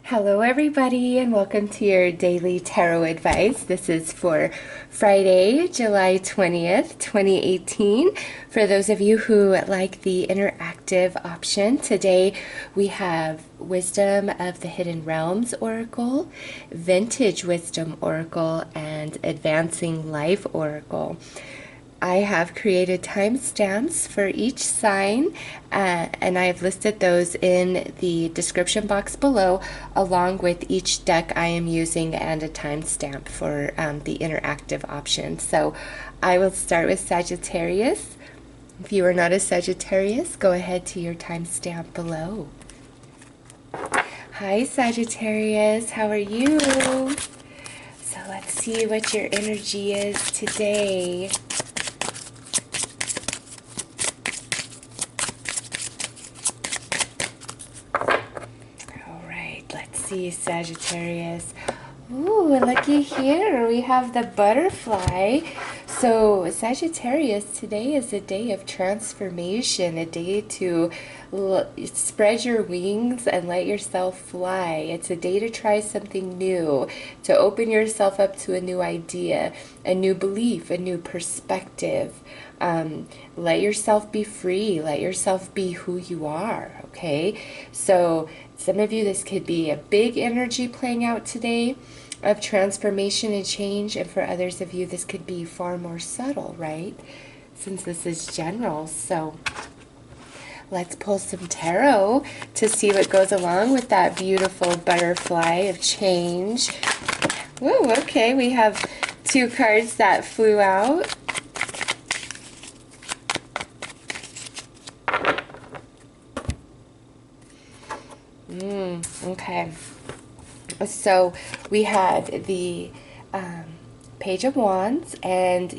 Hello, everybody, and welcome to your daily tarot advice. This is for Friday, July 20th, 2018. For those of you who like the interactive option, today we have Wisdom of the Hidden Realms Oracle, Vintage Wisdom Oracle, and Advancing Life Oracle. I have created timestamps for each sign, and I have listed those in the description box below, along with each deck I am using and a timestamp for the interactive option. So I will start with Sagittarius. If you are not a Sagittarius, go ahead to your timestamp below. Hi, Sagittarius. How are you? So let's see what your energy is today. Sagittarius. Ooh, looky here. We have the butterfly. So Sagittarius, today is a day of transformation, a day to spread your wings and let yourself fly. It's a day to try something new, to open yourself up to a new idea, a new belief, a new perspective. Let yourself be free. Let yourself be who you are, okay? So some of you, this could be a big energy playing out today of transformation and change, and for others of you, this could be far more subtle, right? Since this is general. So let's pull some tarot to see what goes along with that beautiful butterfly of change. Woo, okay, we have two cards that flew out. Okay, so we had the Page of Wands, and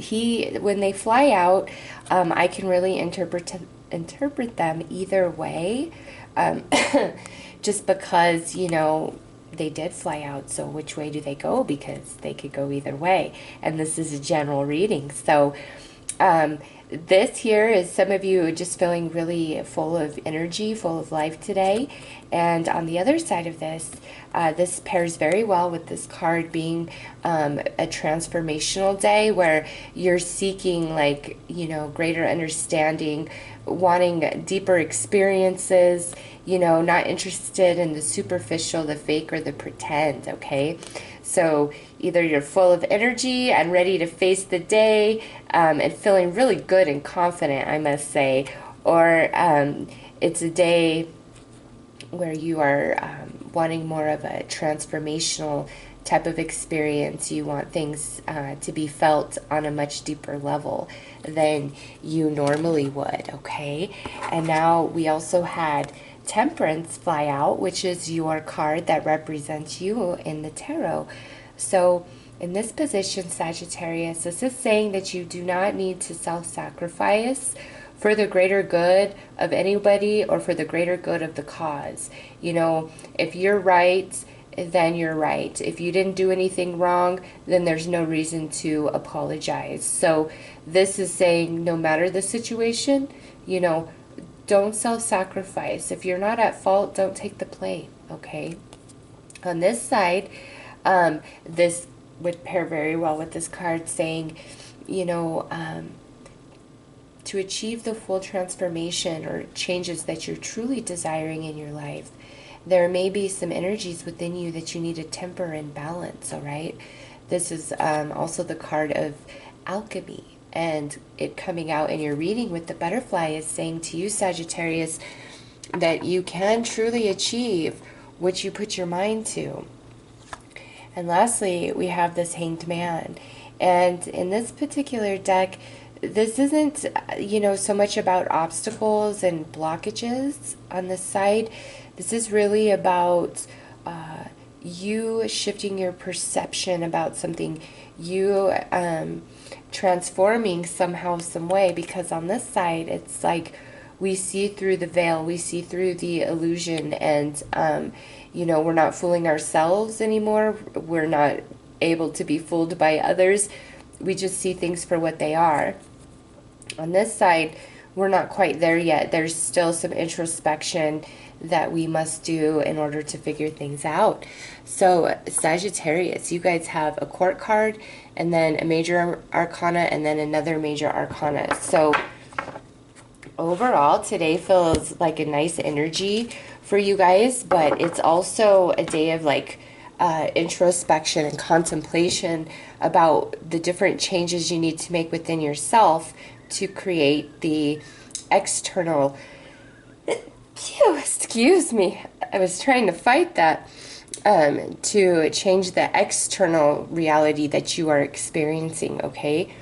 when they fly out, I can really interpret them either way, just because, you know, they did fly out, so which way do they go? Because they could go either way, and this is a general reading. So this here is some of you just feeling really full of energy, full of life today. And on the other side of this, this pairs very well with this card being a transformational day where you're seeking, like, you know, greater understanding, wanting deeper experiences, you know, not interested in the superficial, the fake, or the pretend, okay? So either you're full of energy and ready to face the day and feeling really good and confident, I must say, or it's a day where you are wanting more of a transformational type of experience. You want things to be felt on a much deeper level than you normally would, okay? And now we also had Temperance fly out, which is your card that represents you in the tarot. So in this position, Sagittarius, this is saying that you do not need to self-sacrifice for the greater good of anybody or for the greater good of the cause. You know, if you're right, then you're right. If you didn't do anything wrong, then there's no reason to apologize. So this is saying no matter the situation, you know, don't self-sacrifice. If you're not at fault, don't take the blame, okay? On this side, this would pair very well with this card saying, you know, to achieve the full transformation or changes that you're truly desiring in your life, there may be some energies within you that you need to temper and balance, all right? This is also the card of alchemy. And it coming out in your reading with the butterfly is saying to you, Sagittarius, that you can truly achieve what you put your mind to. And lastly, we have this Hanged Man. And in this particular deck, this isn't, you know, so much about obstacles and blockages on this side. This is really about you shifting your perception about something, you transforming somehow, some way, because on this side, it's like we see through the veil, we see through the illusion, and you know, we're not fooling ourselves anymore. We're not able to be fooled by others. We just see things for what they are. On this side, we're not quite there yet. There's still some introspection. that we must do in order to figure things out. So Sagittarius, you guys have a court card, and then a major arcana, and then another major arcana. So overall, today feels like a nice energy for you guys, but it's also a day of like introspection and contemplation about the different changes you need to make within yourself to create the external, excuse me, I was trying to fight that, to change the external reality that you are experiencing, okay?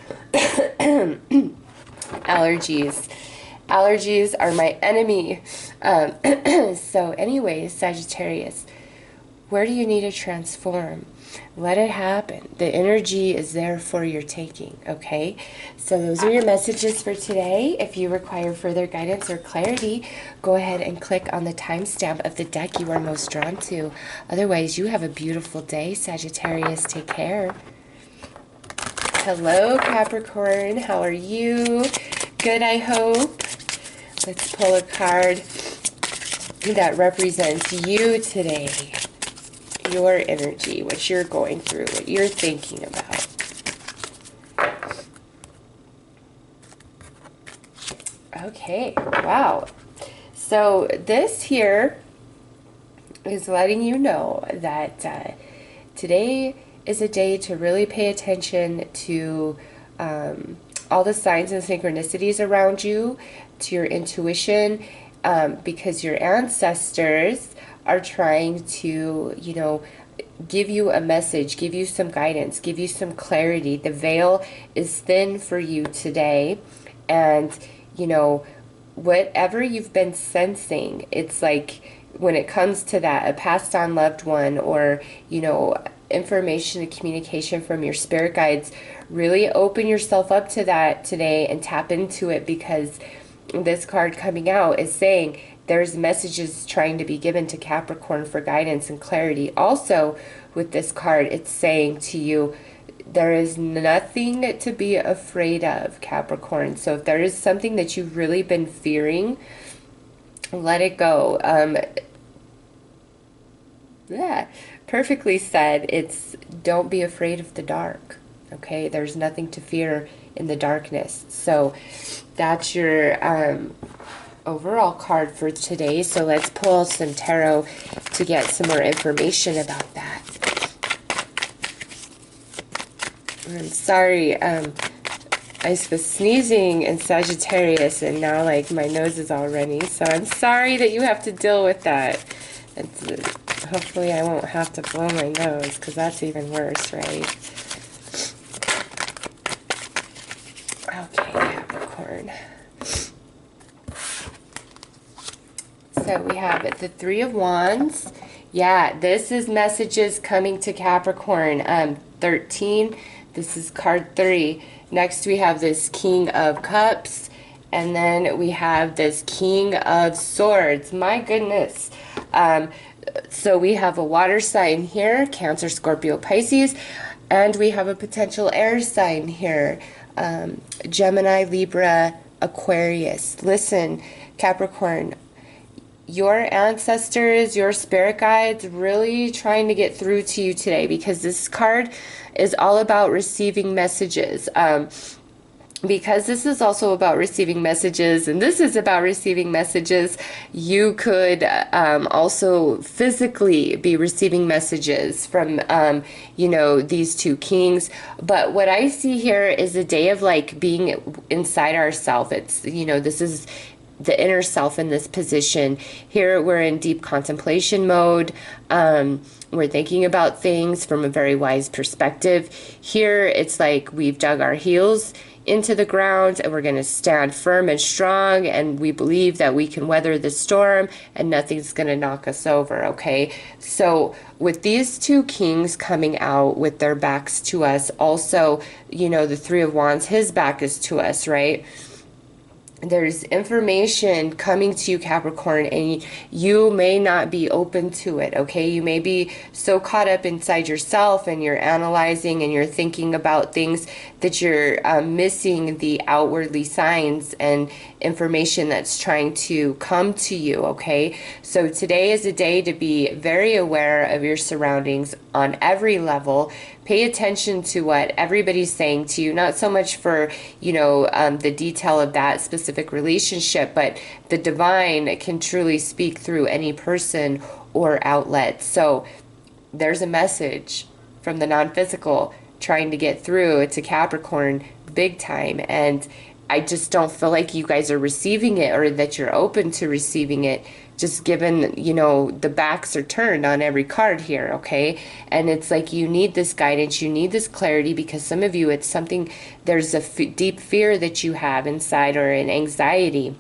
Allergies are my enemy. So anyways, Sagittarius, where do you need to transform? Let it happen. The energy is there for your taking, okay? So those are your messages for today. If you require further guidance or clarity, go ahead and click on the timestamp of the deck you are most drawn to. Otherwise, you have a beautiful day, Sagittarius. Take care. Hello, Capricorn. How are you? Good, I hope. Let's pull a card that represents you today. Your energy, what you're going through, what you're thinking about. Okay, wow. So this here is letting you know that today is a day to really pay attention to all the signs and synchronicities around you, to your intuition, because your ancestors are trying to, you know, give you a message, give you some guidance, give you some clarity. The veil is thin for you today, and, you know, whatever you've been sensing, it's like when it comes to that, a passed on loved one, or, you know, information and communication from your spirit guides, really open yourself up to that today and tap into it, because this card coming out is saying there's messages trying to be given to Capricorn for guidance and clarity. Also, with this card, it's saying to you, there is nothing to be afraid of, Capricorn. So if there is something that you've really been fearing, let it go. Yeah, perfectly said. It's don't be afraid of the dark. Okay, there's nothing to fear in the darkness. So that's your overall card for today. So let's pull some tarot to get some more information about that. I'm sorry, I was sneezing in Sagittarius, and now like my nose is all runny, so I'm sorry that you have to deal with that. Hopefully I won't have to blow my nose, because that's even worse, right? Okay, Capricorn. So we have the Three of Wands. Yeah, this is messages coming to Capricorn. 13. This is card 3. Next we have this King of Cups. And then we have this King of Swords. My goodness. So we have a water sign here, Cancer, Scorpio, Pisces. And we have a potential air sign here, Gemini, Libra, Aquarius. Listen, Capricorn, your ancestors, your spirit guides, really trying to get through to you today, because this card is all about receiving messages. Because this is also about receiving messages, and this is about receiving messages, you could also physically be receiving messages from, you know, these two kings. But what I see here is a day of like being inside ourselves. It's, you know, this is the inner self in this position. Here we're in deep contemplation mode. We're thinking about things from a very wise perspective. Here it's like we've dug our heels into the ground, and we're going to stand firm and strong, and we believe that we can weather the storm and nothing's going to knock us over, okay? So with these two kings coming out with their backs to us, also, you know, the Three of Wands, his back is to us, right? there's information coming to you, Capricorn, and you may not be open to it, okay? You may be so caught up inside yourself, and you're analyzing and you're thinking about things that you're missing the outwardly signs and information that's trying to come to you, okay? So today is a day to be very aware of your surroundings on every level. Pay attention to what everybody's saying to you, not so much for, you know, the detail of that specific relationship, but the divine can truly speak through any person or outlet. So there's a message from the non-physical trying to get through to Capricorn big time, and I just don't feel like you guys are receiving it, or that you're open to receiving it, just given, you know, the backs are turned on every card here, okay? And it's like you need this guidance, you need this clarity, because some of you, it's something, there's a deep fear that you have inside, or an anxiety,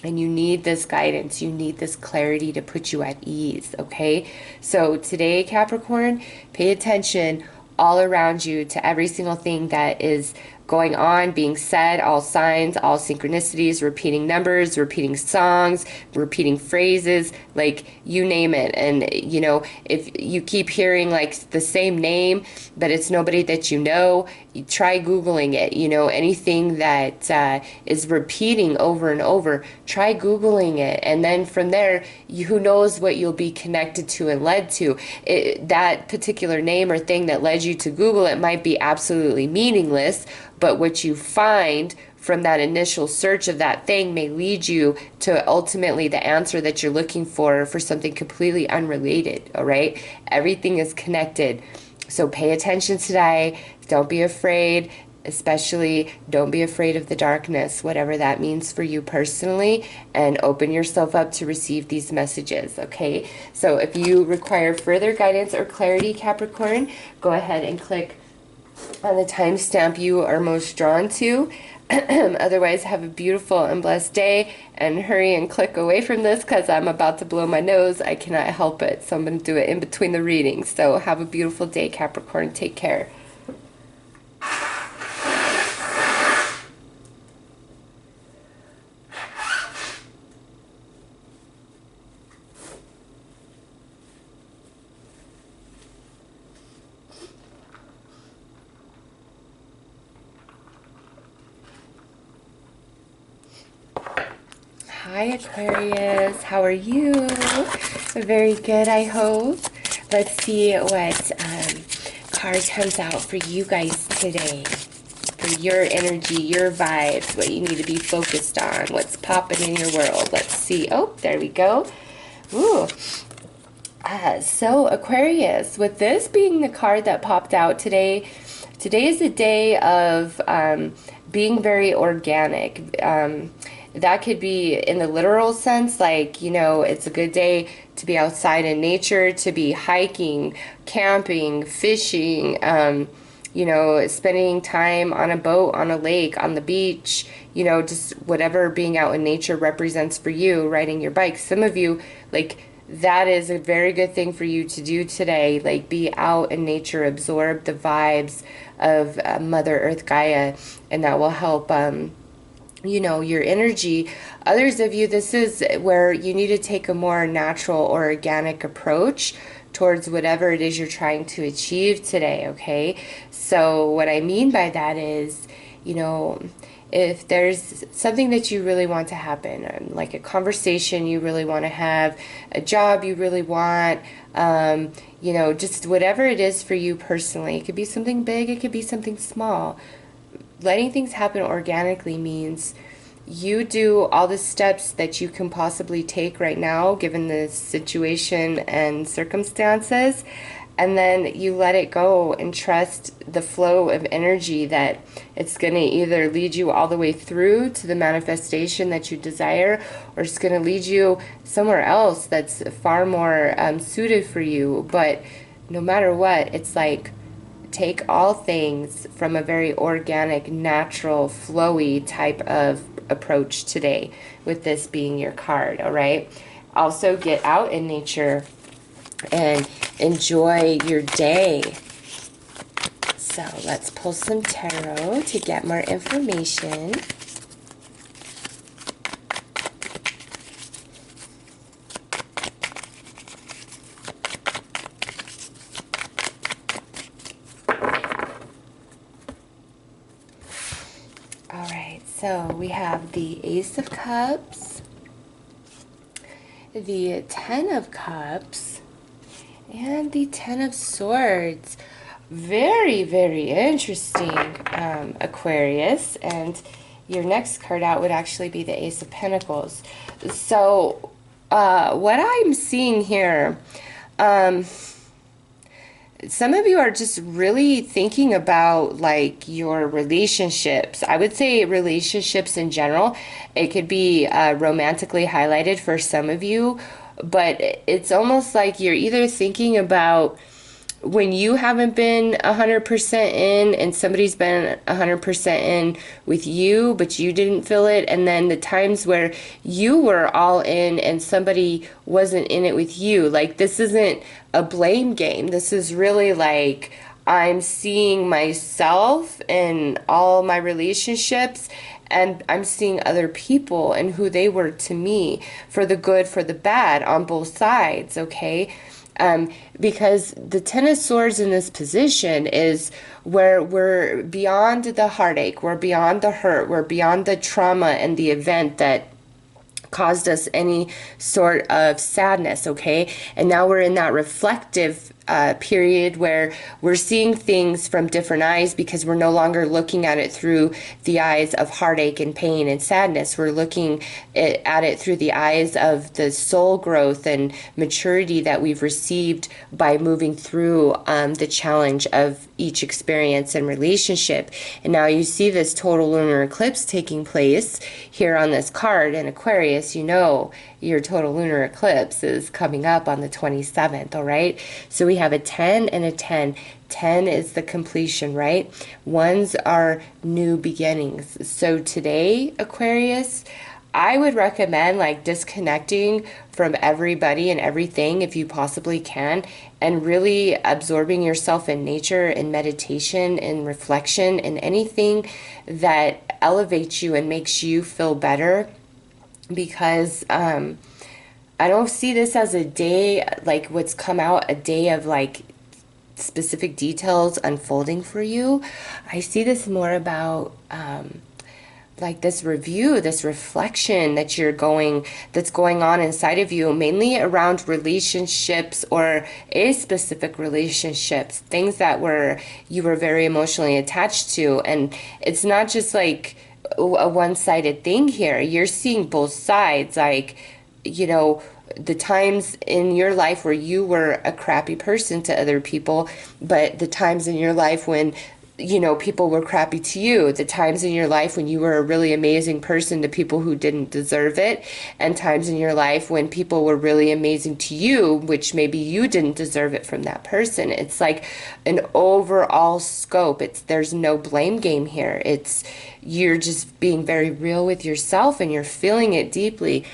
and you need this guidance, you need this clarity to put you at ease, okay? So today, Capricorn, pay attention all around you to every single thing that is going on, being said, all signs, all synchronicities, repeating numbers, repeating songs, repeating phrases, like you name it. And, you know, if you keep hearing like the same name, but it's nobody that you know, you try Googling it. You know, anything that is repeating over and over, try Googling it. And then from there, who knows what you'll be connected to and led to. That particular name or thing that led you to Google it might be absolutely meaningless, but what you find from that initial search of that thing may lead you to ultimately the answer that you're looking for something completely unrelated, all right? Everything is connected. So pay attention today. Don't be afraid. Especially don't be afraid of the darkness, whatever that means for you personally, and open yourself up to receive these messages, okay? So if you require further guidance or clarity, Capricorn, go ahead and click on the timestamp you are most drawn to. Otherwise, have a beautiful and blessed day, and hurry and click away from this because I'm about to blow my nose. I cannot help it, so I'm going to do it in between the readings. So have a beautiful day, Capricorn. Take care. Hi, Aquarius. How are you? Very good, I hope. Let's see what card comes out for you guys today. For your energy, your vibes, what you need to be focused on, what's popping in your world. Let's see. Oh, there we go. Ooh. So, Aquarius, with this being the card that popped out today, today is a day of being very organic. That could be in the literal sense, like, you know, it's a good day to be outside in nature, to be hiking, camping, fishing, you know, spending time on a boat, on a lake, on the beach, you know, just whatever being out in nature represents for you, riding your bike. Some of you, like, that is a very good thing for you to do today, like be out in nature, absorb the vibes of Mother Earth Gaia, and that will help you know, your energy. Others of you, this is where you need to take a more natural or organic approach towards whatever it is you're trying to achieve today, okay? So what I mean by that is, you know, if there's something that you really want to happen, like a conversation you really want to have, a job you really want, you know, just whatever it is for you personally. It could be something big, it could be something small. Letting things happen organically means you do all the steps that you can possibly take right now, given the situation and circumstances, and then you let it go and trust the flow of energy that it's going to either lead you all the way through to the manifestation that you desire, or it's going to lead you somewhere else that's far more suited for you. But no matter what, it's like, take all things from a very organic, natural, flowy type of approach today, with this being your card, all right? Also, get out in nature and enjoy your day. So let's pull some tarot to get more information. So we have the Ace of Cups, the Ten of Cups, and the Ten of Swords. Very, very interesting, Aquarius. And your next card out would actually be the Ace of Pentacles. So what I'm seeing here, some of you are just really thinking about like your relationships. I would say relationships in general. It could be romantically highlighted for some of you, but it's almost like you're either thinking about when you haven't been 100% in and somebody's been 100% in with you, but you didn't feel it. And then the times where you were all in and somebody wasn't in it with you. Like, this isn't a blame game. This is really like, I'm seeing myself in all my relationships, and I'm seeing other people and who they were to me, for the good, for the bad, on both sides, okay? Because the Ten of Swords in this position is where we're beyond the heartache, we're beyond the hurt, we're beyond the trauma and the event that caused us any sort of sadness, okay? And now we're in that reflective period where we're seeing things from different eyes, because we're no longer looking at it through the eyes of heartache and pain and sadness. We're looking at it through the eyes of the soul growth and maturity that we've received by moving through the challenge of each experience and relationship. And now you see this total lunar eclipse taking place here on this card in Aquarius. You know your total lunar eclipse is coming up on the 27th, all right? So we have a 10 and a 10. 10 is the completion, right? Ones are new beginnings. So today, Aquarius, I would recommend like disconnecting from everybody and everything if you possibly can, and really absorbing yourself in nature, in meditation, in reflection, in anything that elevates you and makes you feel better. Because I don't see this as a day, like what's come out, a day of like specific details unfolding for you. I see this more about like this review, this reflection that that's going on inside of you, mainly around relationships or a specific relationships, things that you were very emotionally attached to. And it's not just like a one-sided thing here. You're seeing both sides, like, you know, the times in your life where you were a crappy person to other people, but the times in your life when, you know, people were crappy to you, the times in your life when you were a really amazing person to people who didn't deserve it, and times in your life when people were really amazing to you, which maybe you didn't deserve it from that person. It's like an overall scope. There's no blame game here. You're just being very real with yourself, and you're feeling it deeply.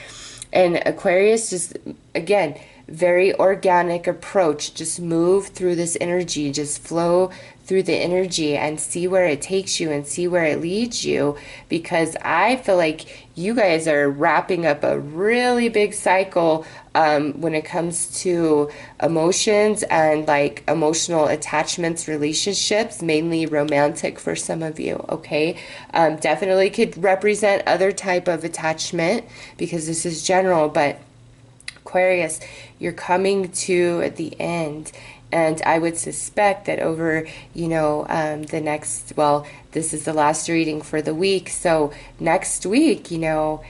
And Aquarius, just again, very organic approach. Just move through this energy, just flow through the energy and see where it takes you and see where it leads you, because I feel like you guys are wrapping up a really big cycle when it comes to emotions and like emotional attachments, relationships, mainly romantic for some of you, okay? Definitely could represent other type of attachment because this is general, but Aquarius, you're coming to the end. And I would suspect that over, you know, the next, well, this is the last reading for the week. So next week, you know,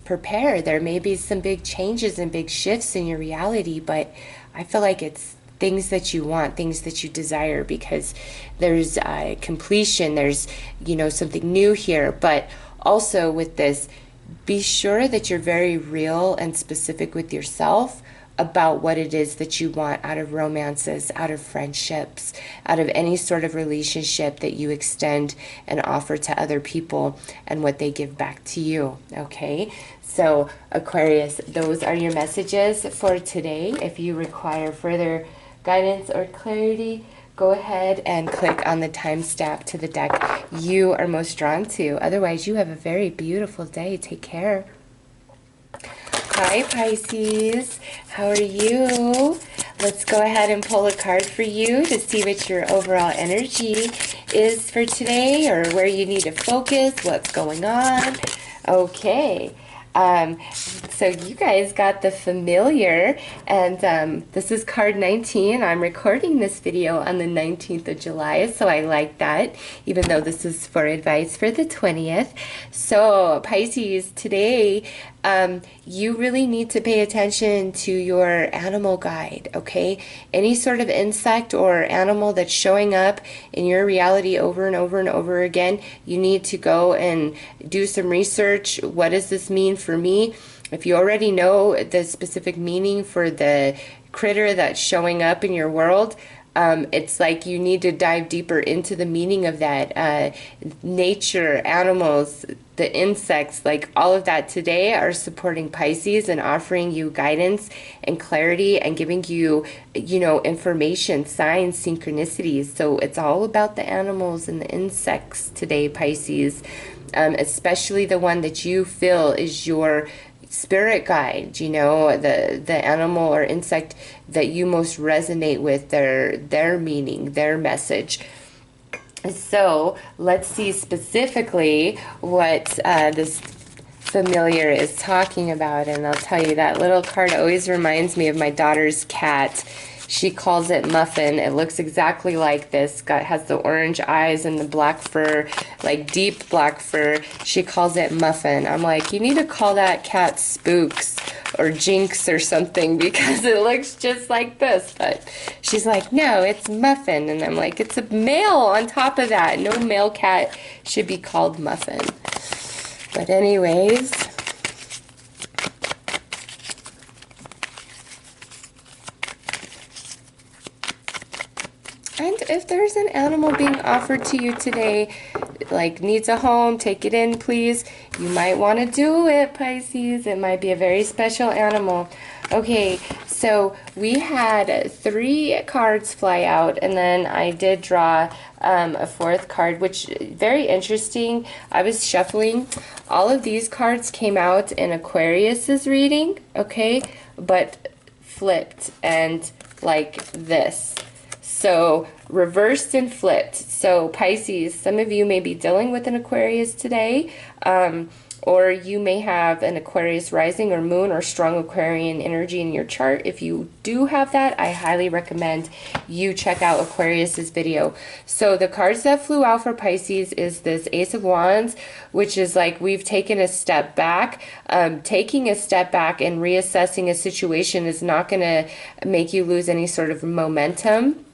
prepare. There may be some big changes and big shifts in your reality, but I feel like it's things that you want, things that you desire, because there's completion, there's, you know, something new here. But also with this, be sure that you're very real and specific with yourself about what it is that you want out of romances, out of friendships, out of any sort of relationship that you extend and offer to other people, and what they give back to you, okay? So Aquarius, those are your messages for today. If you require further guidance or clarity, go ahead and click on the timestamp to the deck you are most drawn to. Otherwise, you have a very beautiful day. Take care. Hi, Pisces. How are you? Let's go ahead and pull a card for you to see what your overall energy is for today, or where you need to focus, what's going on. Okay. So you guys got the familiar, and this is card 19. I'm recording this video on the 19th of July, so I like that, even though this is for advice for the 20th. So Pisces, today, you really need to pay attention to your animal guide, okay? Any sort of insect or animal that's showing up in your reality over and over and over again, you need to go and do some research. What does this mean for me? If you already know the specific meaning for the critter that's showing up in your world, it's like you need to dive deeper into the meaning of that. Nature, animals, the insects, like all of that today are supporting Pisces and offering you guidance and clarity and giving you, you know, information, signs, synchronicities. So it's all about the animals and the insects today, Pisces, especially the one that you feel is your spirit guide, you know, the animal or insect that you most resonate with, their meaning, their message. So let's see specifically what this familiar is talking about, and I'll tell you, that little card always reminds me of my daughter's cat. She calls it Muffin. It looks exactly like this. Has the orange eyes and the black fur, like deep black fur. She calls it Muffin. I'm like, you need to call that cat Spooks or Jinx or something, because it looks just like this. But she's like, no, it's Muffin. And I'm like, it's a male on top of that. No male cat should be called Muffin. But anyways, and if there's an animal being offered to you today, like needs a home, take it in, please. You might want to do it, Pisces. It might be a very special animal. Okay, so we had 3 cards fly out, and then I did draw a 4th card, which very interesting. I was shuffling. All of these cards came out in Aquarius's reading, okay, but flipped and like this. So reversed and flipped. So Pisces, some of you may be dealing with an Aquarius today, or you may have an Aquarius rising or moon or strong Aquarian energy in your chart. If you do have that, I highly recommend you check out Aquarius's video. So the cards that flew out for Pisces is this Ace of Wands, which is like we've taken a step back. Taking a step back and reassessing a situation is not going to make you lose any sort of momentum.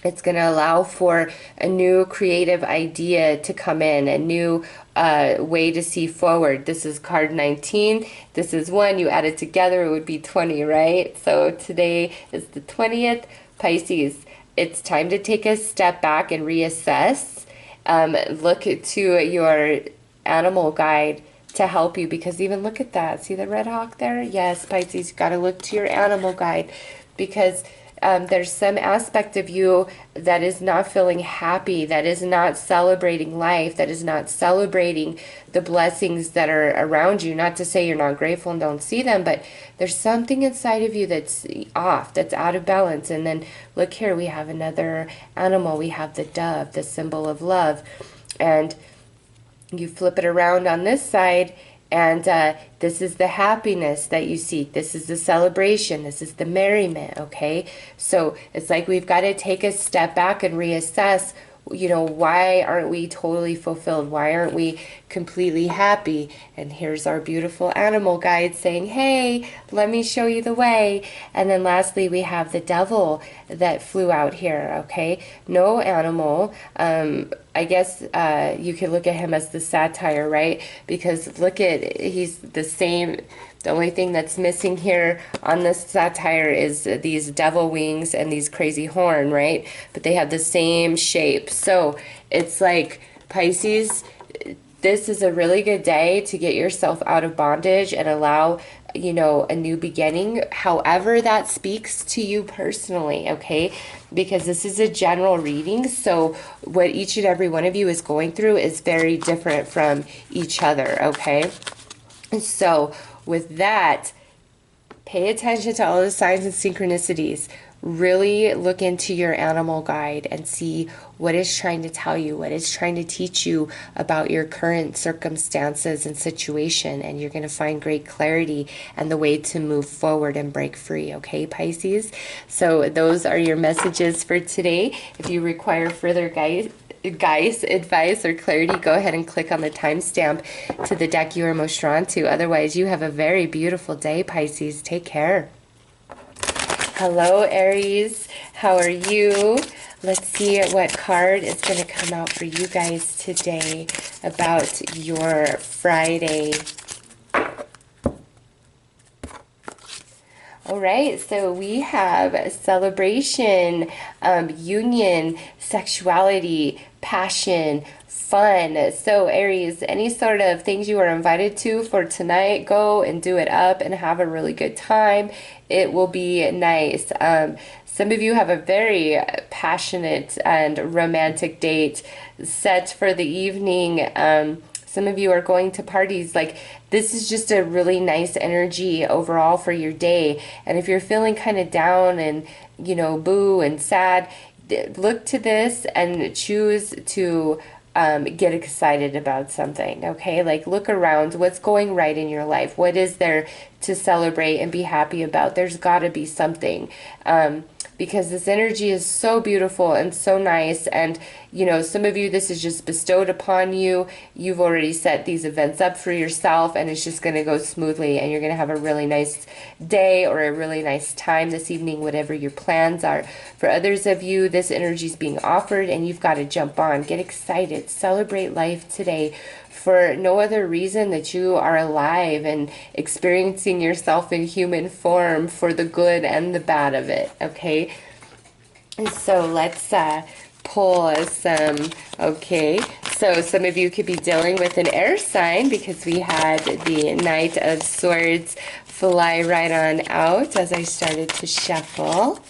It's going to allow for a new creative idea to come in, a new way to see forward. This is card 19. This is 1. You add it together, it would be 20, right? So today is the 20th. Pisces, it's time to take a step back and reassess. Look to your animal guide to help you, because even look at that. See the red hawk there? Yes, Pisces, you've got to look to your animal guide, because there's some aspect of you that is not feeling happy, that is not celebrating life, that is not celebrating the blessings that are around you. Not to say you're not grateful and don't see them, but there's something inside of you that's off, that's out of balance. And then look here, we have another animal. We have the dove, the symbol of love. And you flip it around on this side, and this is the happiness that you seek. This is the celebration. This is the merriment, okay? So it's like we've got to take a step back and reassess, you know, why aren't we totally fulfilled? Why aren't we completely happy? And here's our beautiful animal guide saying, hey, let me show you the way. And then lastly, we have the devil that flew out here, okay? No animal. I guess you could look at him as the satire, right? Because look at, he's the same. The only thing that's missing here on this satire is these devil wings and these crazy horn, right? But they have the same shape. So it's like, Pisces, this is a really good day to get yourself out of bondage and allow, you know, a new beginning, however that speaks to you personally, okay? Because this is a general reading, so what each and every one of you is going through is very different from each other, okay? So with that, pay attention to all the signs and synchronicities. really look into your animal guide and see what it's trying to tell you, what it's trying to teach you about your current circumstances and situation, and you're going to find great clarity and the way to move forward and break free, okay, Pisces? So those are your messages for today. If you require further advice or clarity, go ahead and click on the timestamp to the deck you are most drawn to. Otherwise, you have a very beautiful day, Pisces. Take care. Hello, Aries. How are you? Let's see what card is going to come out for you guys today about your Friday. All right, so we have celebration, union, sexuality, passion, fun. So Aries, any sort of things you are invited to for tonight, go and do it up and have a really good time. It will be nice. Some of you have a very passionate and romantic date set for the evening. Some of you are going to parties. Like, this is just a really nice energy overall for your day. And if you're feeling kind of down and, you know, boo and sad, look to this and choose to get excited about something, okay? Like, look around. What's going right in your life? What is there to celebrate and be happy about? There's got to be something. Because this energy is so beautiful and so nice, and you know, some of you, this is just bestowed upon you. You've already set these events up for yourself, and it's just going to go smoothly, and you're going to have a really nice day or a really nice time this evening, whatever your plans are. For others of you, this energy is being offered, and you've got to jump on, get excited, celebrate life today, for no other reason that you are alive and experiencing yourself in human form, for the good and the bad of it, okay? So let's pull some, okay? So some of you could be dealing with an air sign, because we had the Knight of Swords fly right on out as I started to shuffle.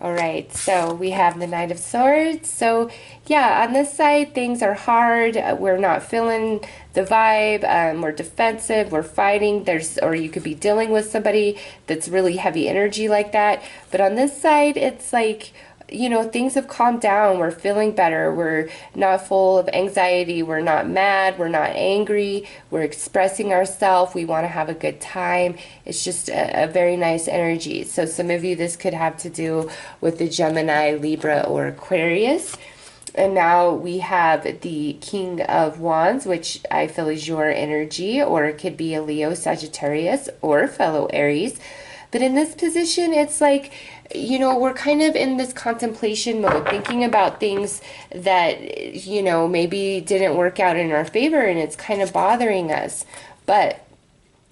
All right, so we have the Knight of Swords. So yeah, on this side, things are hard. We're not feeling the vibe. We're defensive. We're fighting. Or you could be dealing with somebody that's really heavy energy like that. But on this side, it's like, you know, things have calmed down. We're feeling better. We're not full of anxiety. We're not mad. We're not angry. We're expressing ourselves. We want to have a good time. It's just a very nice energy. So some of you, this could have to do with the Gemini, Libra, or Aquarius. And now we have the King of Wands, which I feel is your energy, or it could be a Leo, Sagittarius, or fellow Aries. But in this position, it's like, you know, we're kind of in this contemplation mode, thinking about things that, you know, maybe didn't work out in our favor, and it's kind of bothering us. But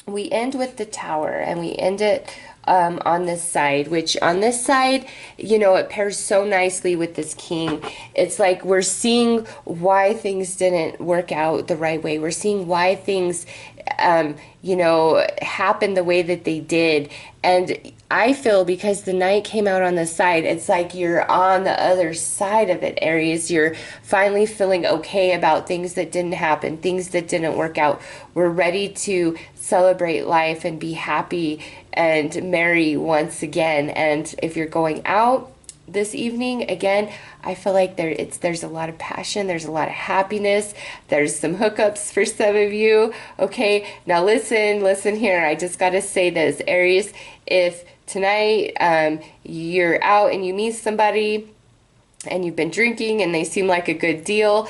we end with the Tower, and we end it on this side, which on this side, you know, it pairs so nicely with this King. It's like we're seeing why things didn't work out the right way. We're seeing why things, you know, happened the way that they did. And I feel, because the Knight came out on the side, it's like you're on the other side of it, Aries. You're finally feeling okay about things that didn't happen, things that didn't work out. We're ready to celebrate life and be happy and merry once again. And if you're going out this evening, again, I feel like there's a lot of passion, there's a lot of happiness, there's some hookups for some of you. Okay, now listen here. I just got to say this, Aries. If tonight you're out and you meet somebody and you've been drinking and they seem like a good deal,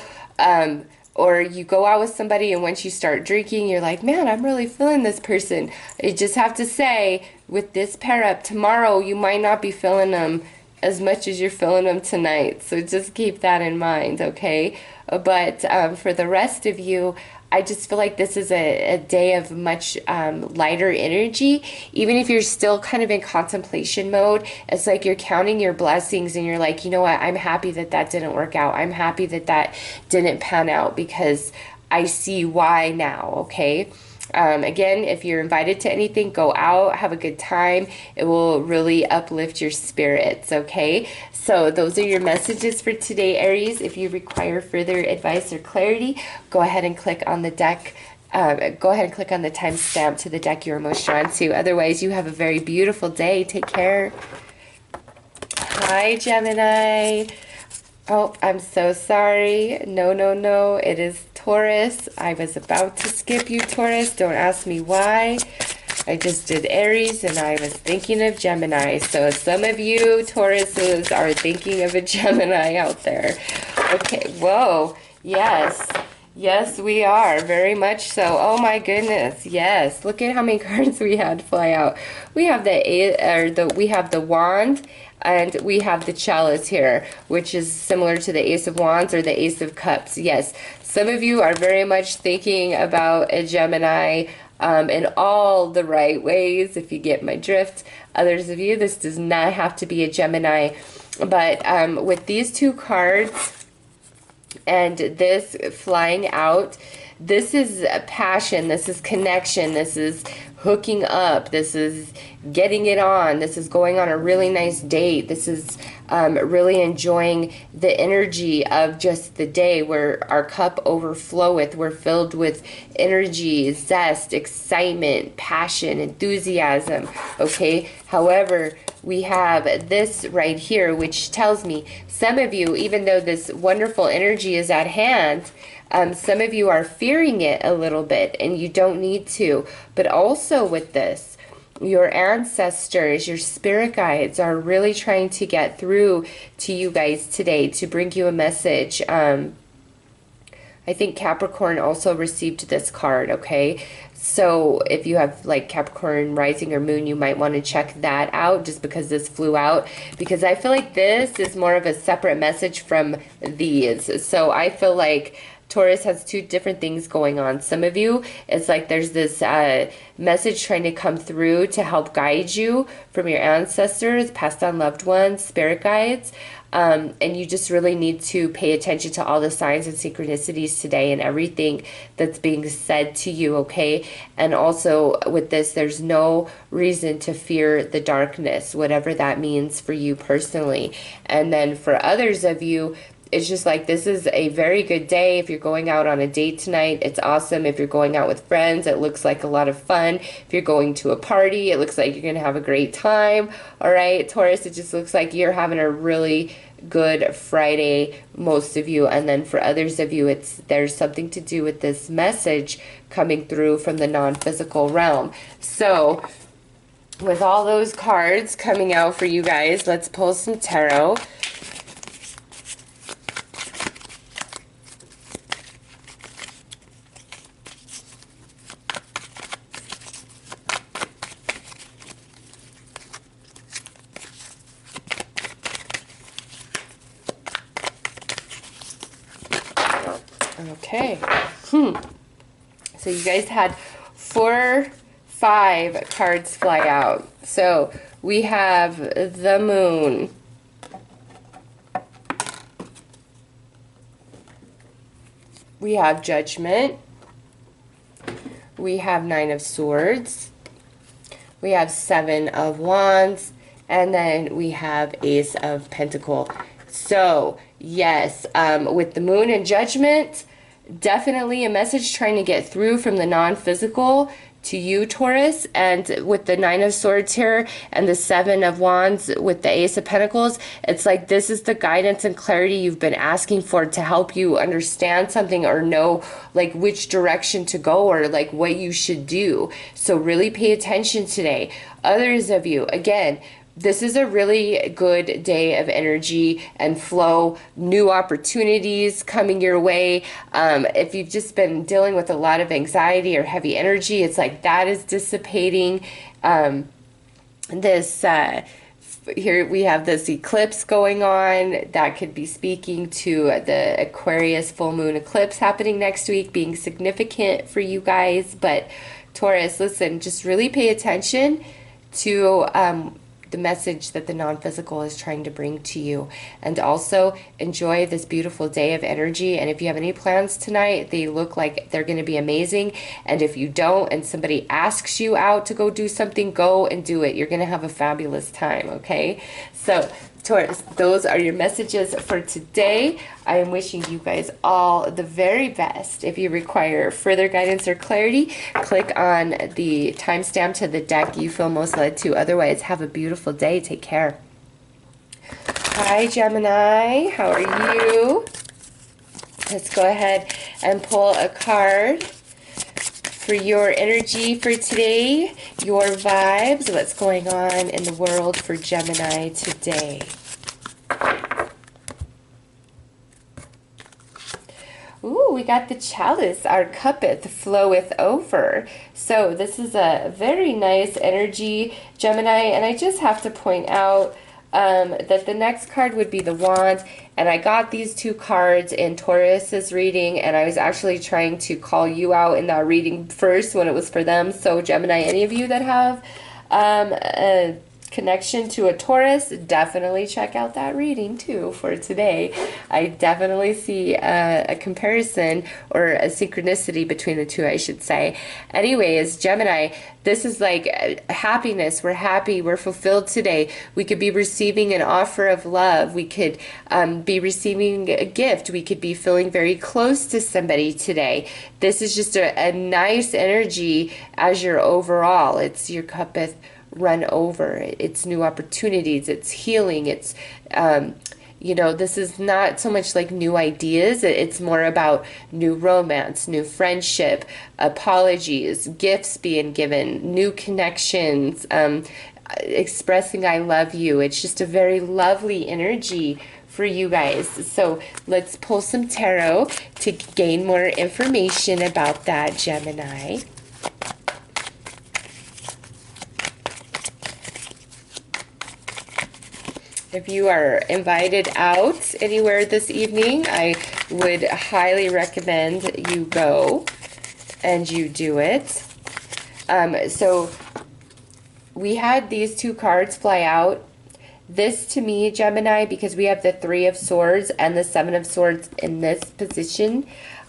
or you go out with somebody and once you start drinking, you're like, man, I'm really feeling this person. I just have to say, with this pair up, tomorrow you might not be feeling them as much as you're feeling them tonight. So just keep that in mind, okay? But for the rest of you, I just feel like this is a day of much lighter energy. Even if you're still kind of in contemplation mode, it's like you're counting your blessings and you're like, you know what, I'm happy that that didn't work out. I'm happy that that didn't pan out, because I see why now, okay? Again, if you're invited to anything, go out, have a good time. It will really uplift your spirits, okay? So those are your messages for today, Aries. If you require further advice or clarity, go ahead and click on the deck go ahead and click on the timestamp to the deck you're most drawn to. Otherwise, you have a very beautiful day. Take care. Hi, Gemini. Oh, I'm so sorry. No, no, no. It is Taurus. I was about to skip you, Taurus. Don't ask me why. I just did Aries and I was thinking of Gemini. So some of you Tauruses are thinking of a Gemini out there. Okay, whoa. Yes. Yes, we are. Very much so. Oh my goodness. Yes. Look at how many cards we had fly out. We have we have the wand. And we have the chalice here, which is similar to the Ace of Wands or the Ace of Cups. Yes, some of you are very much thinking about a Gemini in all the right ways, if you get my drift. Others of you, this does not have to be a Gemini. But with these two cards and this flying out, this is passion, this is connection, this is hooking up, this is getting it on, this is going on a really nice date, this is really enjoying the energy of just the day where our cup overfloweth. We're filled with energy, zest, excitement, passion, enthusiasm, okay? However, we have this right here, which tells me some of you, even though this wonderful energy is at hand, some of you are fearing it a little bit, and you don't need to. But also with this, your ancestors, your spirit guides are really trying to get through to you guys today to bring you a message. I think Capricorn also received this card, okay? So if you have like Capricorn rising or moon, you might want to check that out just because this flew out. Because I feel like this is more of a separate message from these. So I feel like Taurus has two different things going on. Some of you, it's like there's this message trying to come through to help guide you from your ancestors, passed on loved ones, spirit guides. And you just really need to pay attention to all the signs and synchronicities today and everything that's being said to you, okay? And also with this, there's no reason to fear the darkness, whatever that means for you personally. And then for others of you, it's just like this is a very good day. If you're going out on a date tonight, it's awesome. If you're going out with friends, it looks like a lot of fun. If you're going to a party, it looks like you're going to have a great time. All right, Taurus, it just looks like you're having a really good Friday, most of you. And then for others of you, there's something to do with this message coming through from the non-physical realm. So with all those cards coming out for you guys, let's pull some tarot. Okay. So you guys had 5 cards fly out. So we have the Moon. We have Judgment. We have 9 of Swords. We have 7 of Wands. And then we have Ace of Pentacles. So, yes, with the Moon and Judgment, definitely a message trying to get through from the non-physical to you, Taurus. And with the 9 of Swords here and the 7 of Wands with the Ace of Pentacles, it's like this is the guidance and clarity you've been asking for to help you understand something or know like which direction to go or like what you should do. So really pay attention today. Others of you, again, this is a really good day of energy and flow, new opportunities coming your way. If you've just been dealing with a lot of anxiety or heavy energy, it's like that is dissipating. Here we have this eclipse going on that could be speaking to the Aquarius full moon eclipse happening next week, being significant for you guys. But Taurus, listen, just really pay attention to the message that the non-physical is trying to bring to you, and also enjoy this beautiful day of energy. And if you have any plans tonight, they look like they're going to be amazing. And if you don't and somebody asks you out to go do something, go and do it. You're going to have a fabulous time, okay? So Taurus, those are your messages for today. I am wishing you guys all the very best. If you require further guidance or clarity, click on the timestamp to the deck you feel most led to. Otherwise, have a beautiful day. Take care. Hi, Gemini. How are you? Let's go ahead and pull a card for your energy for today, your vibes, what's going on in the world for Gemini today. Ooh, we got the chalice, our cuppeth floweth over. So this is a very nice energy, Gemini, and I just have to point out that the next card would be the wand, and I got these two cards in Taurus's reading, and I was actually trying to call you out in that reading first when it was for them. So Gemini, any of you that have a connection to a Taurus, definitely check out that reading too for today. I definitely see a comparison, or a synchronicity between the two, I should say. Anyways, Gemini, this is like happiness. We're happy. We're fulfilled today. We could be receiving an offer of love. We could be receiving a gift. We could be feeling very close to somebody today. This is just a nice energy as your overall. It's your cuppeth run over. It's new opportunities. It's healing. It's you know, this is not so much like new ideas. It's more about new romance, new friendship, apologies, gifts being given, new connections, expressing I love you. It's just a very lovely energy for you guys. So let's pull some tarot to gain more information about that, Gemini. If you are invited out anywhere this evening, I would highly recommend you go and you do it. So we had these two cards fly out. This to me, Gemini, because we have the Three of Swords and the Seven of Swords in this position,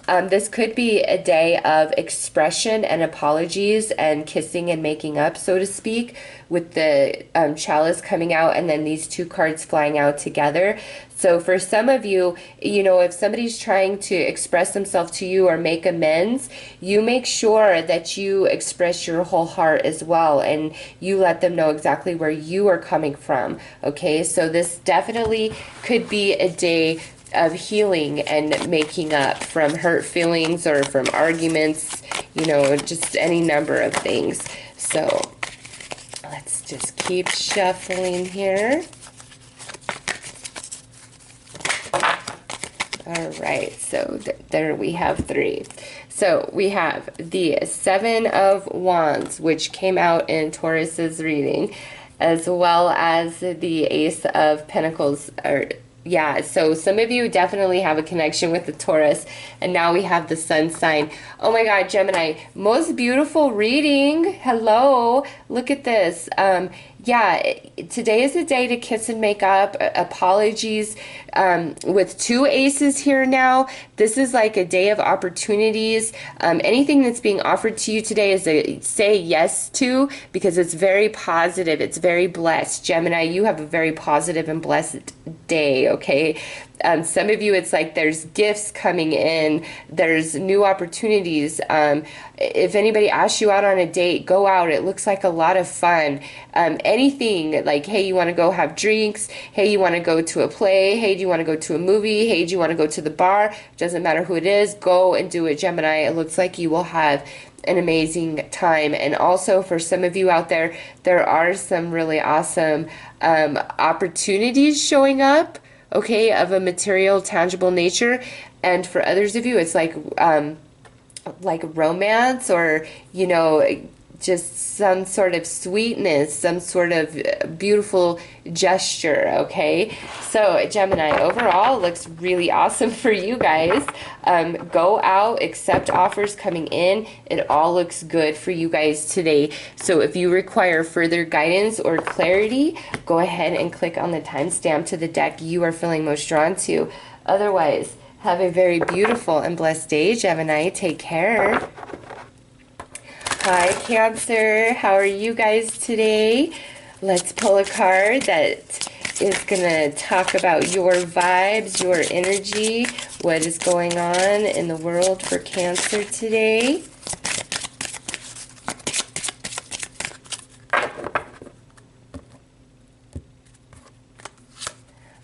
this could be a day of expression and apologies and kissing and making up, so to speak, with the chalice coming out and then these two cards flying out together. So for some of you, you know, if somebody's trying to express themselves to you or make amends, you make sure that you express your whole heart as well, and you let them know exactly where you are coming from. Okay, so this definitely could be a day of healing and making up from hurt feelings or from arguments, you know, just any number of things. So let's just keep shuffling here. All right, so there we have three. So we have the Seven of Wands, which came out in Taurus's reading, as well as the Ace of Pentacles, yeah, so some of you definitely have a connection with the Taurus, and now we have the sun sign. Oh my God, Gemini, most beautiful reading. Hello, look at this. Yeah, today is a day to kiss and make up. Apologies. With two aces here now, this is like a day of opportunities. Anything that's being offered to you today is a say yes to, because it's very positive. It's very blessed. Gemini, you have a very positive and blessed day, okay? Some of you, it's like there's gifts coming in, there's new opportunities. If anybody asks you out on a date, go out. It looks like a lot of fun. Anything like, hey, you want to go have drinks? Hey, you want to go to a play? Hey, do you want to go to a movie? Hey, do you want to go to the bar? Doesn't matter who it is, go and do it, Gemini. It looks like you will have an amazing time. And also for some of you out there, there are some really awesome opportunities showing up, okay, of a material, tangible nature. And for others of you, it's like romance, or, you know, just some sort of sweetness, some sort of beautiful gesture, okay? So Gemini, overall, looks really awesome for you guys. Go out, accept offers coming in. It all looks good for you guys today. So if you require further guidance or clarity, go ahead and click on the timestamp to the deck you are feeling most drawn to. Otherwise, have a very beautiful and blessed day, Gemini. Take care. Hi, Cancer. How are you guys today? Let's pull a card that is going to talk about your vibes, your energy, what is going on in the world for Cancer today.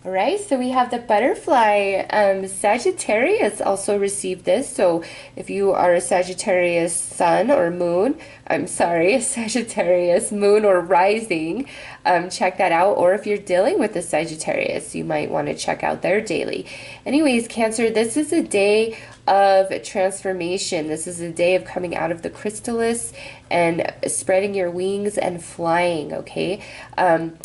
All right, so we have the butterfly. Sagittarius also received this. So if you are a Sagittarius sun or moon, I'm sorry, Sagittarius moon or rising, check that out. Or if you're dealing with a Sagittarius, you might want to check out their daily. Anyways, Cancer, this is a day of transformation. This is a day of coming out of the chrysalis and spreading your wings and flying, okay?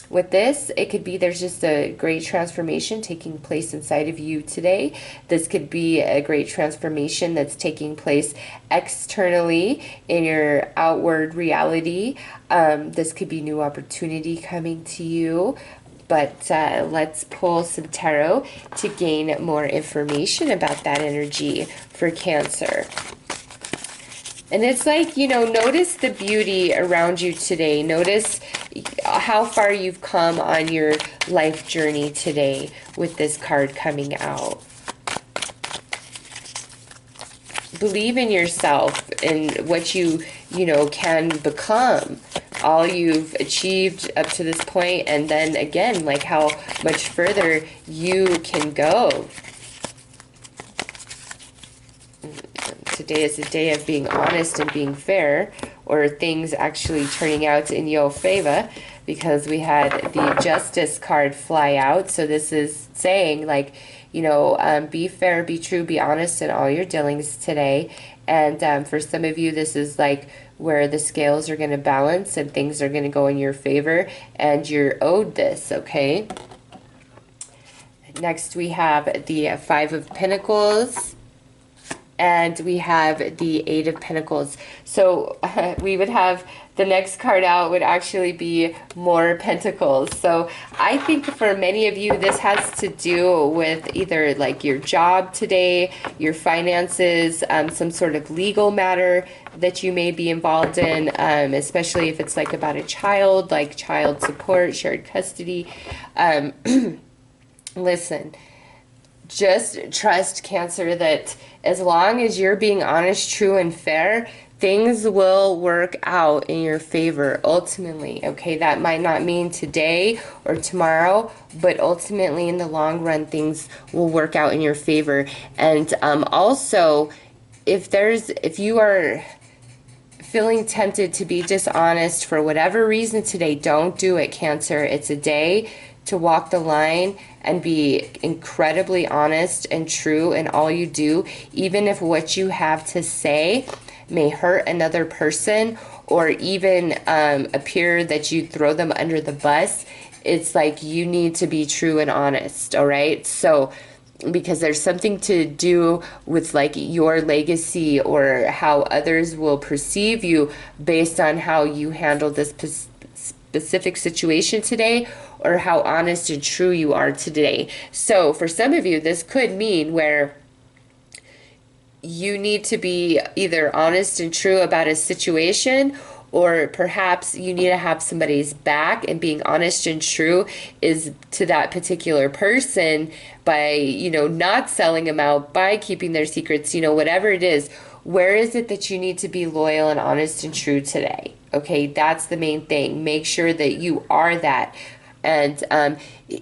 With this, it could be there's just a great transformation taking place inside of you today. This could be a great transformation that's taking place externally in your outward reality. This could be new opportunity coming to you. But let's pull some tarot to gain more information about that energy for Cancer. And it's like, you know, notice the beauty around you today. Notice how far you've come on your life journey today with this card coming out. Believe in yourself and what you know, can become. All you've achieved up to this point, and then again, like how much further you can go. Today is a day of being honest and being fair, or things actually turning out in your favor, because we had the Justice card fly out. So this is saying, like, you know, be fair, be true, be honest in all your dealings today. And for some of you, this is like where the scales are going to balance and things are going to go in your favor, and you're owed this, okay? Next, we have the Five of Pentacles, and we have the Eight of Pentacles. So we would have the next card out would actually be more Pentacles. So I think for many of you, this has to do with either like your job today, your finances, some sort of legal matter that you may be involved in, especially if it's like about a child, like child support, shared custody. Listen, just trust, Cancer, that as long as you're being honest, true, and fair, things will work out in your favor ultimately, okay? That might not mean today or tomorrow, but ultimately in the long run, things will work out in your favor. And also, if you are feeling tempted to be dishonest for whatever reason today, don't do it, Cancer. It's a day to walk the line and be incredibly honest and true in all you do, even if what you have to say may hurt another person or even appear that you throw them under the bus. It's like you need to be true and honest, all right? So because there's something to do with like your legacy or how others will perceive you based on how you handle this specific situation today, or how honest and true you are today. So for some of you, this could mean where you need to be either honest and true about a situation, or perhaps you need to have somebody's back, and being honest and true is to that particular person by, you know, not selling them out, by keeping their secrets, you know, whatever it is. Where is it that you need to be loyal and honest and true today? Okay, that's the main thing. Make sure that you are that. And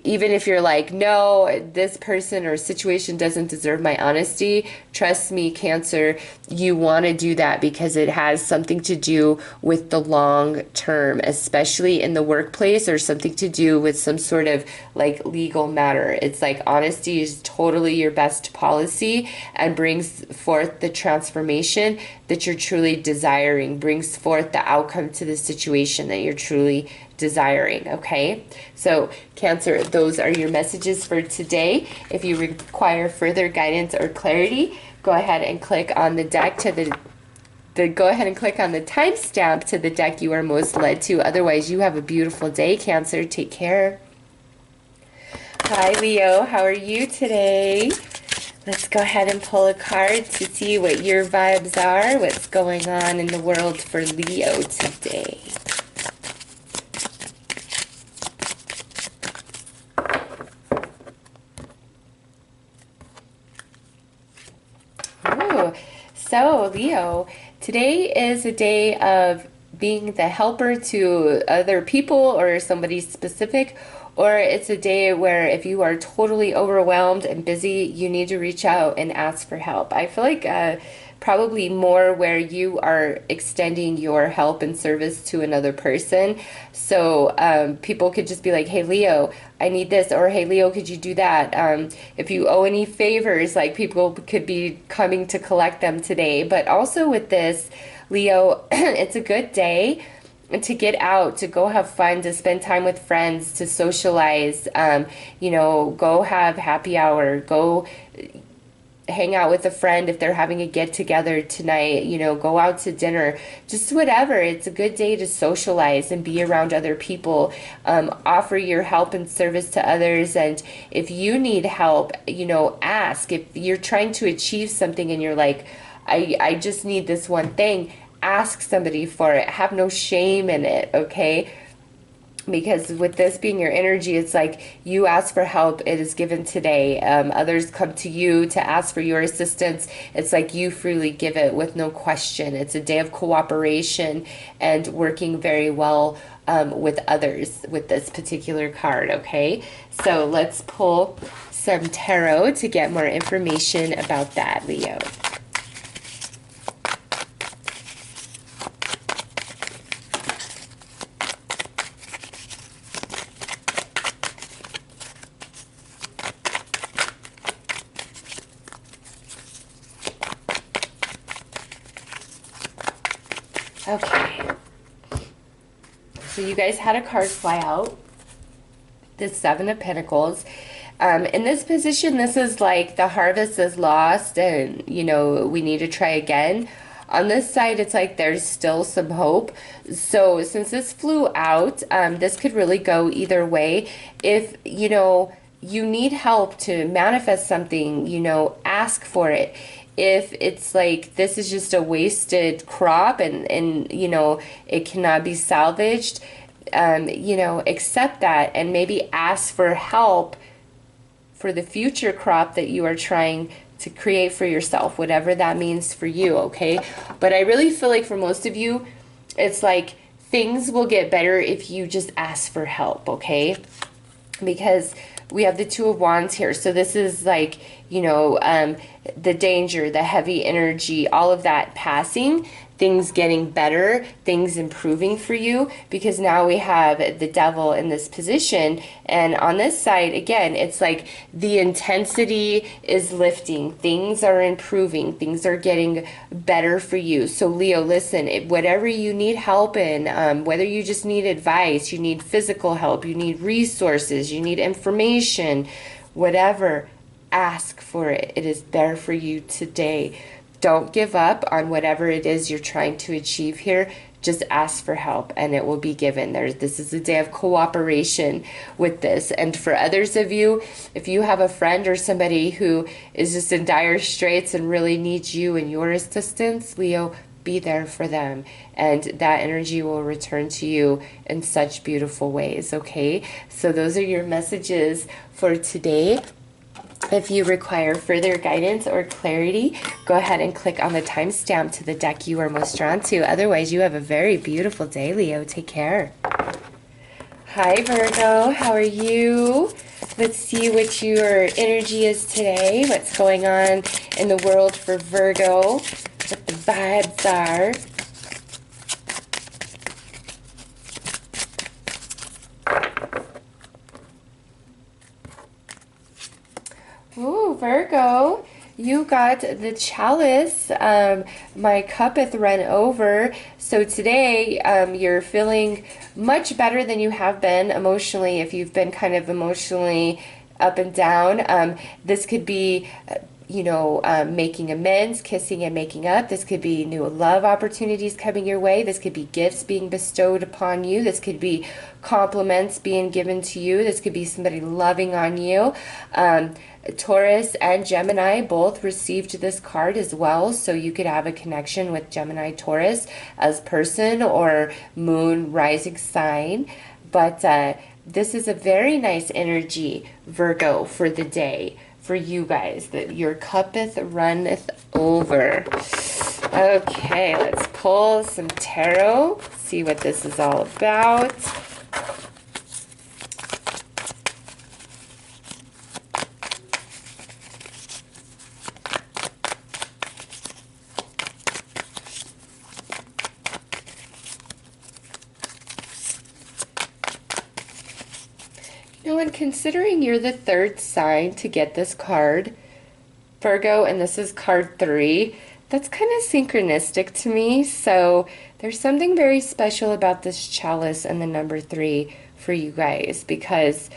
even if you're like, no, this person or situation doesn't deserve my honesty, trust me, Cancer, you want to do that because it has something to do with the long term, especially in the workplace, or something to do with some sort of like legal matter. It's like honesty is totally your best policy and brings forth the transformation that you're truly desiring, brings forth the outcome to the situation that you're truly desiring, okay? So Cancer, those are your messages for today. If you require further guidance or clarity, go ahead and click on the deck to go ahead and click on the timestamp to the deck you are most led to. Otherwise, you have a beautiful day, Cancer. Take care. Hi, Leo. How are you today? Let's go ahead and pull a card to see what your vibes are, what's going on in the world for Leo today. Leo, today is a day of being the helper to other people or somebody specific, or it's a day where if you are totally overwhelmed and busy, you need to reach out and ask for help. I feel like probably more where you are extending your help and service to another person. So people could just be like, hey, Leo, I need this, or hey, Leo, could you do that? If you owe any favors, like people could be coming to collect them today. But also with this, Leo, it's a good day to get out, to go have fun, to spend time with friends, to socialize, you know, go have happy hour, go hang out with a friend if they're having a get together tonight, you know, go out to dinner, just whatever. It's a good day to socialize and be around other people, offer your help and service to others. And if you need help, you know, ask. If you're trying to achieve something and you're like, I just need this one thing, ask somebody for it. Have no shame in it, okay? Because with this being your energy, it's like you ask for help, it is given today. Others come to you to ask for your assistance. It's like you freely give it with no question. It's a day of cooperation and working very well with others with this particular card, okay? So let's pull some tarot to get more information about that, Leo. Okay, so you guys had a card fly out, the Seven of Pentacles. In this position, this is like the harvest is lost and, you know, we need to try again. On this side, it's like there's still some hope. So since this flew out, this could really go either way. If, you know, you need help to manifest something, you know, ask for it. If it's like this is just a wasted crop and you know, it cannot be salvaged, you know, accept that and maybe ask for help for the future crop that you are trying to create for yourself, whatever that means for you, okay? But I really feel like for most of you, it's like things will get better if you just ask for help, okay? Because we have the Two of Wands here. So this is like, you know, the danger, the heavy energy, all of that passing, things getting better, things improving for you, because now we have the Devil in this position. And on this side, again, it's like the intensity is lifting, things are improving, things are getting better for you. So Leo, listen, whatever you need help in, whether you just need advice, you need physical help, you need resources, you need information, whatever, ask for it. It is there for you today. Don't give up on whatever it is you're trying to achieve here. Just ask for help and it will be given. This is a day of cooperation with this. And for others of you, if you have a friend or somebody who is just in dire straits and really needs you and your assistance, Leo, be there for them. And that energy will return to you in such beautiful ways, okay? So those are your messages for today. If you require further guidance or clarity, go ahead and click on the timestamp to the deck you are most drawn to. Otherwise, you have a very beautiful day, Leo. Take care. Hi, Virgo. How are you? Let's see what your energy is today. What's going on in the world for Virgo? What the vibes are. Ooh, Virgo, you got the Chalice. My cuppeth run over. So today, you're feeling much better than you have been emotionally. If you've been kind of emotionally up and down, this could be, you know, making amends, kissing and making up. This could be new love opportunities coming your way. This could be gifts being bestowed upon you. This could be compliments being given to you. This could be somebody loving on you. Taurus and Gemini both received this card as well, so you could have a connection with Gemini, Taurus as person or moon rising sign. But this is a very nice energy, Virgo, for the day. For you guys, that your cuppeth runneth over. Okay, let's pull some tarot, see what this is all about. You know, and considering you're the third sign to get this card, Virgo, and this is card 3, that's kind of synchronistic to me. So there's something very special about this chalice and the number 3 for you guys, because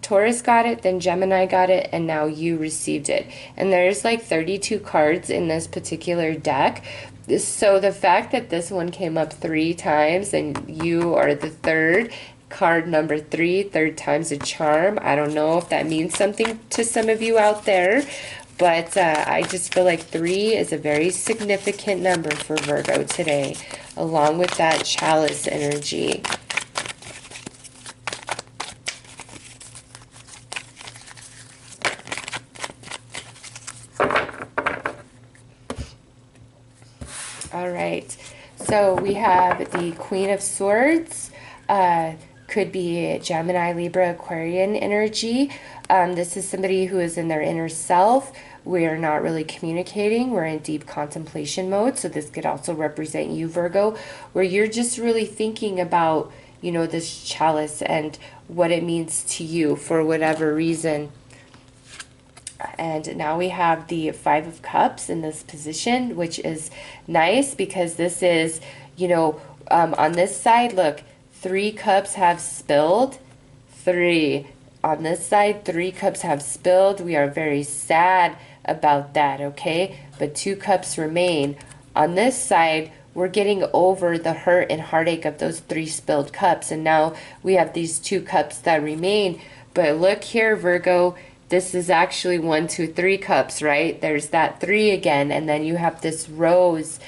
Taurus got it, then Gemini got it, and now you received it. And there's like 32 cards in this particular deck. So the fact that this one came up 3 times and you are the third, card number 3, third time's a charm. I don't know if that means something to some of you out there, but I just feel like 3 is a very significant number for Virgo today, along with that chalice energy. All right, so we have the Queen of Swords. Could be Gemini, Libra, Aquarian energy. This is somebody who is in their inner self. We're not really communicating. We're in deep contemplation mode. So this could also represent you, Virgo, where you're just really thinking about, you know, this chalice and what it means to you for whatever reason. And now we have the 5 of Cups in this position, which is nice because this is, you know, on this side, look, 3 cups have spilled. 3. On this side, 3 cups have spilled. We are very sad about that, okay? But 2 cups remain. On this side, we're getting over the hurt and heartache of those 3 spilled cups. And now we have these 2 cups that remain. But look here, Virgo. This is actually 1, 2, 3 cups, right? There's that 3 again. And then you have this rose,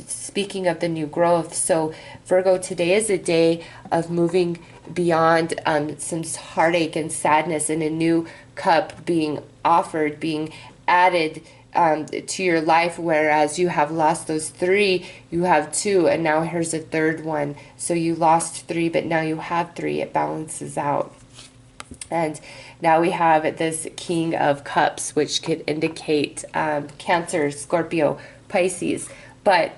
speaking of the new growth. So Virgo, today is a day of moving beyond some heartache and sadness, and a new cup being offered, being added to your life, whereas you have lost those 3, you have 2, and now here's a third one. So you lost 3, but now you have 3. It balances out. And now we have this King of Cups, which could indicate Cancer, Scorpio, Pisces. But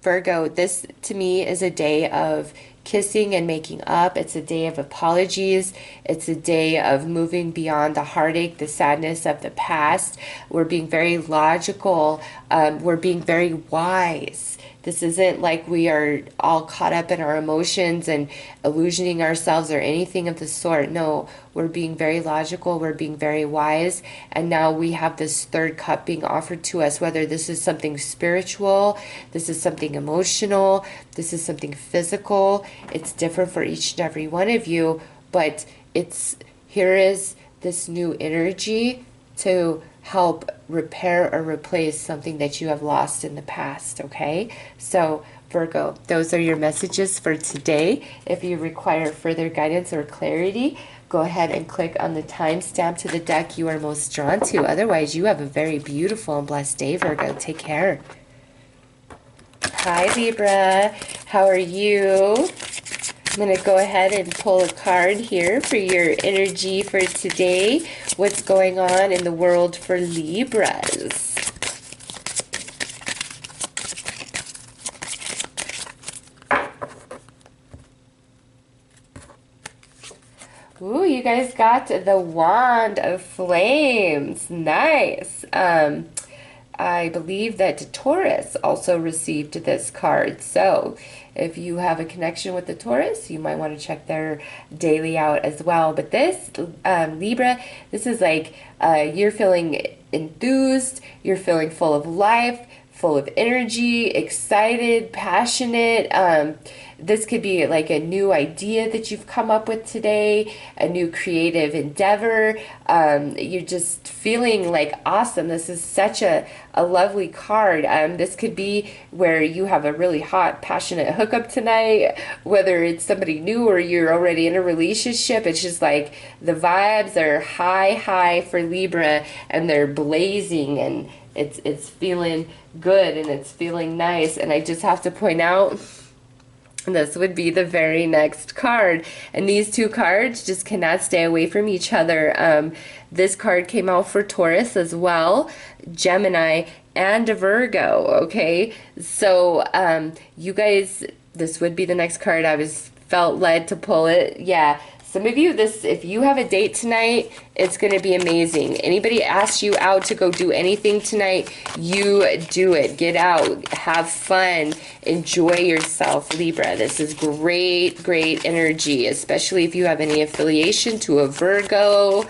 Virgo, this to me is a day of kissing and making up. It's a day of apologies. It's a day of moving beyond the heartache, the sadness of the past. We're being very logical. We're being very wise. This isn't like we are all caught up in our emotions and illusioning ourselves or anything of the sort. No, we're being very logical. We're being very wise. And now we have this third cup being offered to us, whether this is something spiritual, this is something emotional, this is something physical. It's different for each and every one of you, but here is this new energy to help repair or replace something that you have lost in the past, okay? So Virgo, those are your messages for today. If you require further guidance or clarity, go ahead and click on the timestamp to the deck you are most drawn to. Otherwise, you have a very beautiful and blessed day, Virgo. Take care. Hi, Libra. How are you? I'm going to go ahead and pull a card here for your energy for today. What's going on in the world for Libras? Ooh, you guys got the Wand of Flames. Nice. I believe that Taurus also received this card. So if you have a connection with the Taurus, you might want to check their daily out as well. But this, Libra, this is like you're feeling enthused, you're feeling full of life, full of energy, excited, passionate. This could be like a new idea that you've come up with today, a new creative endeavor. You're just feeling like awesome. This is such a lovely card. This could be where you have a really hot, passionate hookup tonight, whether it's somebody new or you're already in a relationship. It's just like the vibes are high for Libra, and they're blazing, and it's feeling good and it's feeling nice. And I just have to point out, this would be the very next card. And these two cards just cannot stay away from each other. This card came out for Taurus as well, Gemini, and a Virgo, okay? So you guys, this would be the next card. I felt led to pull it. Yeah. Some of you, if you have a date tonight, it's going to be amazing. Anybody asks you out to go do anything tonight, you do it. Get out. Have fun. Enjoy yourself, Libra. This is great, great energy, especially if you have any affiliation to a Virgo,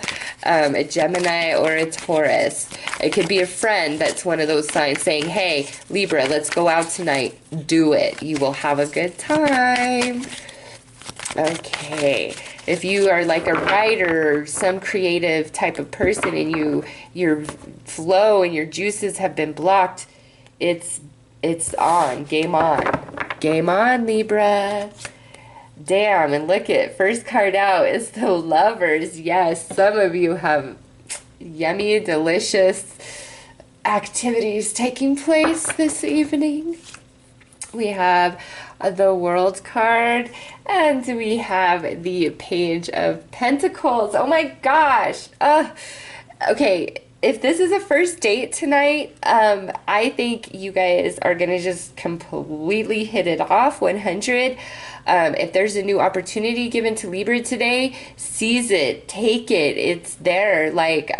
a Gemini, or a Taurus. It could be a friend that's one of those signs saying, hey, Libra, let's go out tonight. Do it. You will have a good time. Okay, if you are like a writer or some creative type of person and your flow and your juices have been blocked, it's on. Game on. Game on, Libra. Damn, and look at, first card out is the Lovers. Yes, some of you have yummy, delicious activities taking place this evening. We have the World card, and we have the Page of Pentacles. Oh my gosh. Okay, if this is a first date tonight, I think you guys are going to just completely hit it off 100. If there's a new opportunity given to Libra today, seize it, take it. It's there. Like,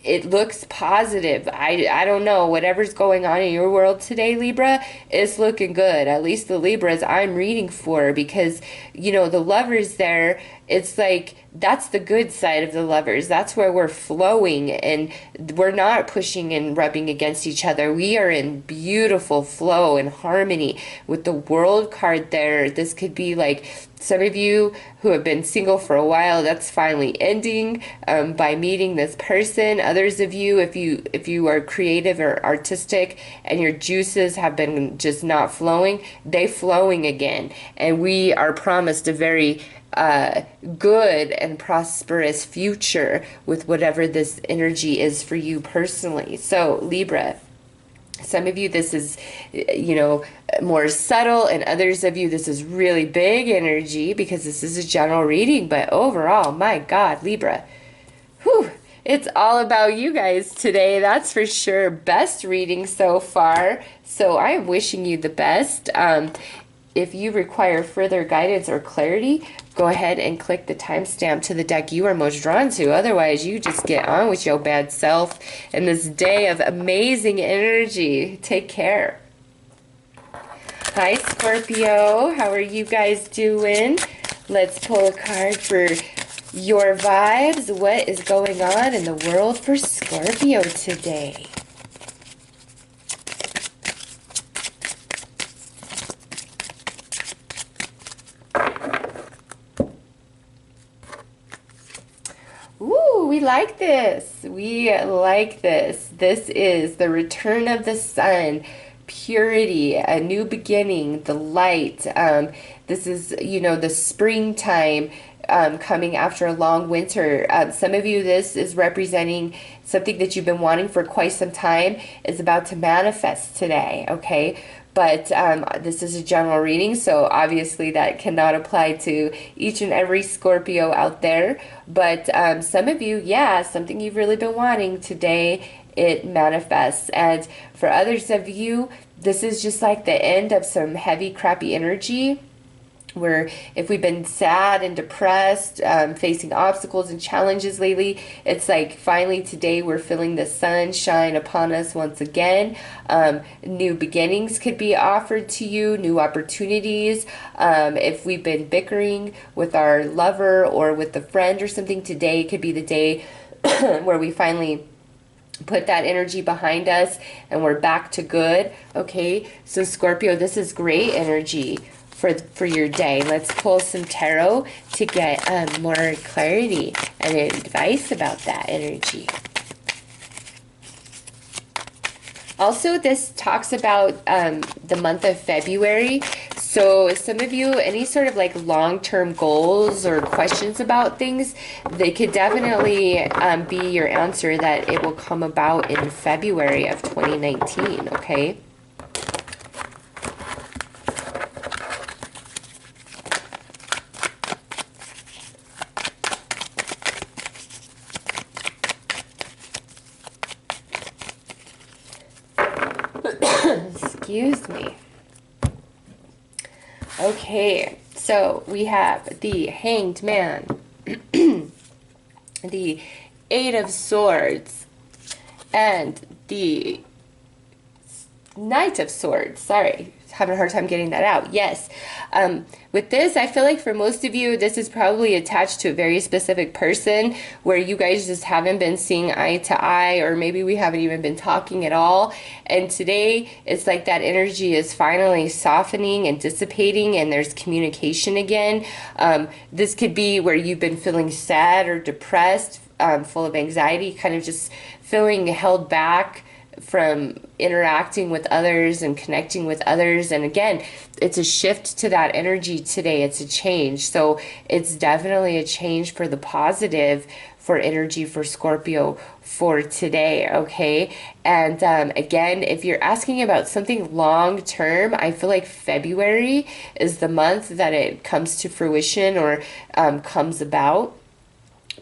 it looks positive. I don't know, whatever's going on in your world today, Libra, is looking good. At least the Libras I'm reading for, because, you know, the Lovers there, it's like, that's the good side of the Lovers. That's where we're flowing and we're not pushing and rubbing against each other. We are in beautiful flow and harmony. With the World card there, this could be like some of you who have been single for a while, that's finally ending by meeting this person. Others of you, if you are creative or artistic and your juices have been just not flowing, they flowing again. And we are promised a very good and prosperous future with whatever this energy is for you personally. So Libra, some of you, this is, you know, more subtle, and others of you, this is really big energy because this is a general reading. But overall, my God, Libra, whew, it's all about you guys today. That's for sure. Best reading so far. So I am wishing you the best. If you require further guidance or clarity, go ahead and click the timestamp to the deck you are most drawn to. Otherwise, you just get on with your bad self in this day of amazing energy. Take care. Hi, Scorpio. How are you guys doing? Let's pull a card for your vibes. What is going on in the world for Scorpio today? Ooh, we like this. We like this. This is the return of the sun, purity, a new beginning, the light. This is, you know, the springtime coming after a long winter. Some of you, this is representing something that you've been wanting for quite some time is about to manifest today, okay? But this is a general reading, so obviously that cannot apply to each and every Scorpio out there. But some of you, yeah, something you've really been wanting today, it manifests. And for others of you, this is just like the end of some heavy, crappy energy, where if we've been sad and depressed, facing obstacles and challenges lately, it's like finally today we're feeling the sun shine upon us once again. New beginnings could be offered to you, new opportunities. If we've been bickering with our lover or with a friend or something, today could be the day where we finally put that energy behind us and we're back to good. Okay, so Scorpio, this is great energy for your day. Let's pull some tarot to get more clarity and advice about that energy. Also, this talks about the month of February. So some of you, any sort of like long-term goals or questions about things, they could definitely be your answer, that it will come about in February of 2019, okay? Excuse me. Okay, so we have the Hanged Man, the Eight of Swords, and the Knight of Swords. Sorry, having a hard time getting that out. Yes. With this, I feel like for most of you, this is probably attached to a very specific person where you guys just haven't been seeing eye to eye, or maybe we haven't even been talking at all. And today, it's like that energy is finally softening and dissipating, and there's communication again. This could be where you've been feeling sad or depressed, full of anxiety, kind of just feeling held back from interacting with others and connecting with others. And again, it's a shift to that energy today. It's a change. So it's definitely a change for the positive for energy for Scorpio for today, okay? And again, if you're asking about something long term, I feel like February is the month that it comes to fruition or comes about.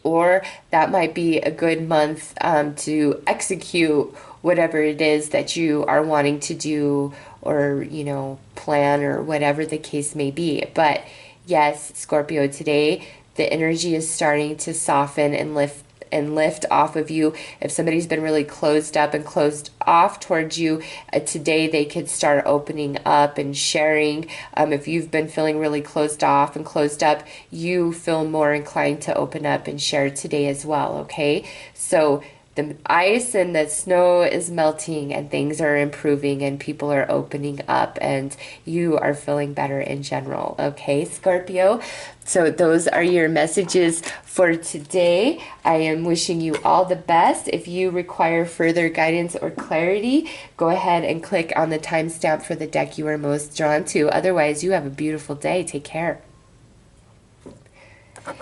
Or that might be a good month to execute whatever it is that you are wanting to do, or, you know, plan, or whatever the case may be. But yes, Scorpio, today the energy is starting to soften and lift off of you. If somebody's been really closed up and closed off towards you, today they could start opening up and sharing. If you've been feeling really closed off and closed up, you feel more inclined to open up and share today as well, okay? So the ice and the snow is melting, and things are improving, and people are opening up, and you are feeling better in general, okay, Scorpio? So those are your messages for today. I am wishing you all the best. If you require further guidance or clarity, go ahead and click on the timestamp for the deck you are most drawn to. Otherwise, you have a beautiful day. Take care.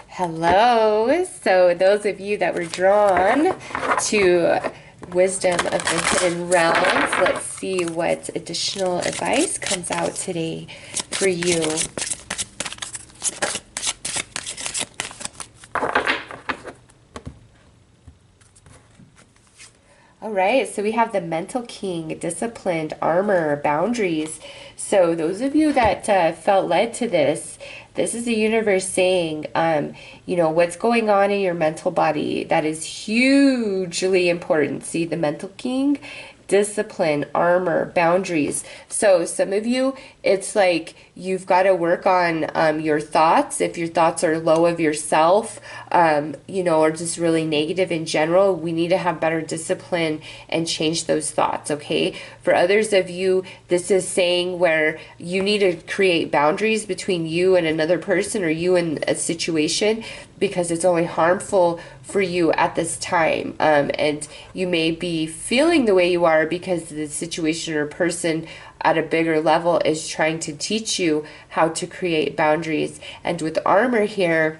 Hello. So those of you that were drawn to Wisdom of the Hidden Realms, let's see what additional advice comes out today for you. All right, so we have the Mental King, disciplined, armor, boundaries. So those of you that felt led to this is the universe saying, you know, what's going on in your mental body, that is hugely important. See, the Mental King, discipline, armor, boundaries. So some of you, it's like you've got to work on your thoughts. If your thoughts are low of yourself, you know, or just really negative in general, we need to have better discipline and change those thoughts, okay? For others of you, this is saying where you need to create boundaries between you and another person, or you and a situation, because it's only harmful for you at this time. And you may be feeling the way you are because the situation or person at a bigger level is trying to teach you how to create boundaries. And with armor here,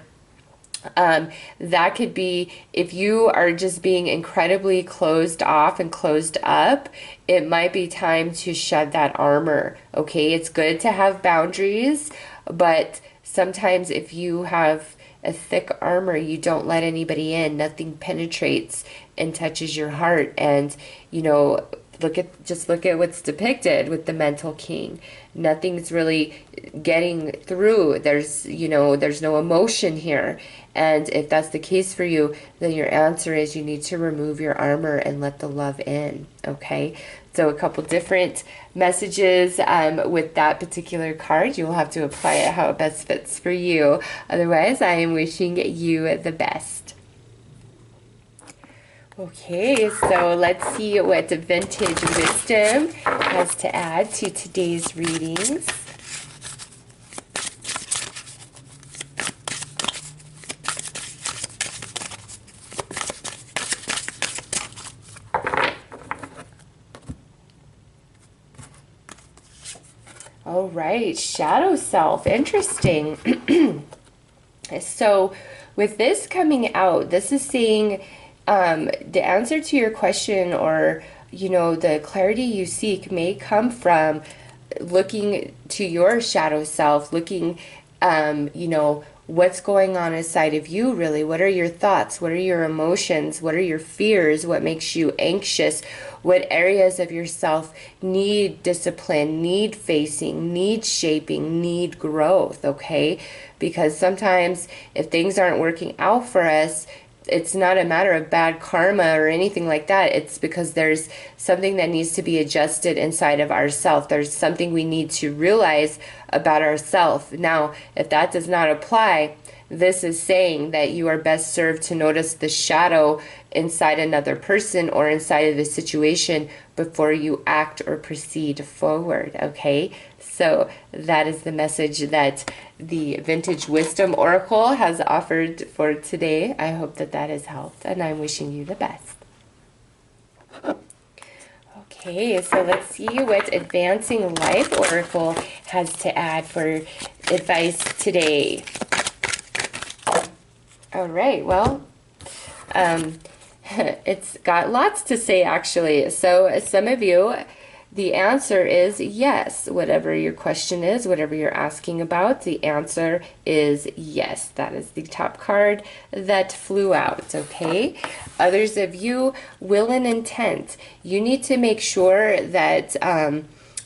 that could be if you are just being incredibly closed off and closed up, it might be time to shed that armor, okay? It's good to have boundaries, but sometimes if you have a thick armor, you don't let anybody in, nothing penetrates and touches your heart. And, you know, just look at what's depicted with the Mental King. Nothing's really getting through. There's no emotion here. And if that's the case for you, then your answer is you need to remove your armor and let the love in, okay? So a couple different messages with that particular card. You will have to apply it how it best fits for you. Otherwise, I am wishing you the best. Okay, so let's see what vintage wisdom has to add to today's readings. All right, shadow self. Interesting. So with this coming out, this is saying the answer to your question, or, you know, the clarity you seek may come from looking to your shadow self, looking, you know, what's going on inside of you, really. What are your thoughts? What are your emotions? What are your fears? What makes you anxious? What areas of yourself need discipline, need facing, need shaping, need growth, okay? Because sometimes if things aren't working out for us, it's not a matter of bad karma or anything like that. It's because there's something that needs to be adjusted inside of ourselves. There's something we need to realize about ourselves. Now, if that does not apply, this is saying that you are best served to notice the shadow inside another person or inside of a situation before you act or proceed forward, okay? So that is the message that the Vintage Wisdom Oracle has offered for today. I hope that that has helped, and I'm wishing you the best. Okay, so let's see what Advancing Life Oracle has to add for advice today. All right, well, it's got lots to say, actually. So some of you, the answer is yes. Whatever your question is, whatever you're asking about, the answer is yes. That is the top card that flew out, okay? Others of you, will and intent. You need to make sure that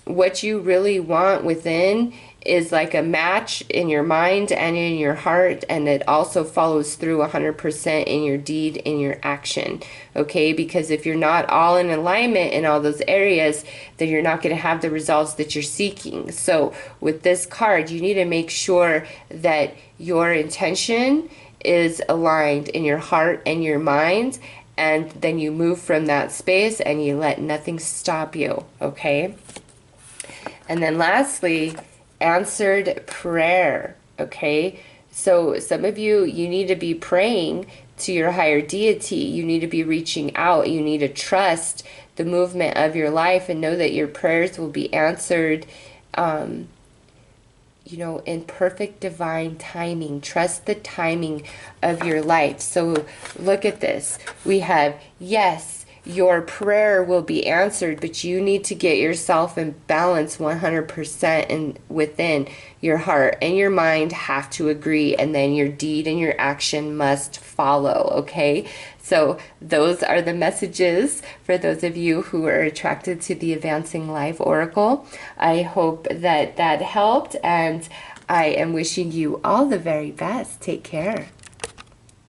what you really want within is like a match in your mind and in your heart, and it also follows through 100% in your deed, in your action, okay? Because if you're not all in alignment in all those areas, then you're not going to have the results that you're seeking. So with this card, you need to make sure that your intention is aligned in your heart and your mind, and then you move from that space and you let nothing stop you, okay? And then lastly, answered prayer, okay? So some of you, you need to be praying to your higher deity. You need to be reaching out. You need to trust the movement of your life and know that your prayers will be answered, you know, in perfect divine timing. Trust the timing of your life. So look at this. We have, yes, your prayer will be answered, but you need to get yourself in balance 100% and within your heart and your mind have to agree, and then your deed and your action must follow, okay? So those are the messages for those of you who are attracted to the Advancing Life Oracle. I hope that that helped, and I am wishing you all the very best. Take care.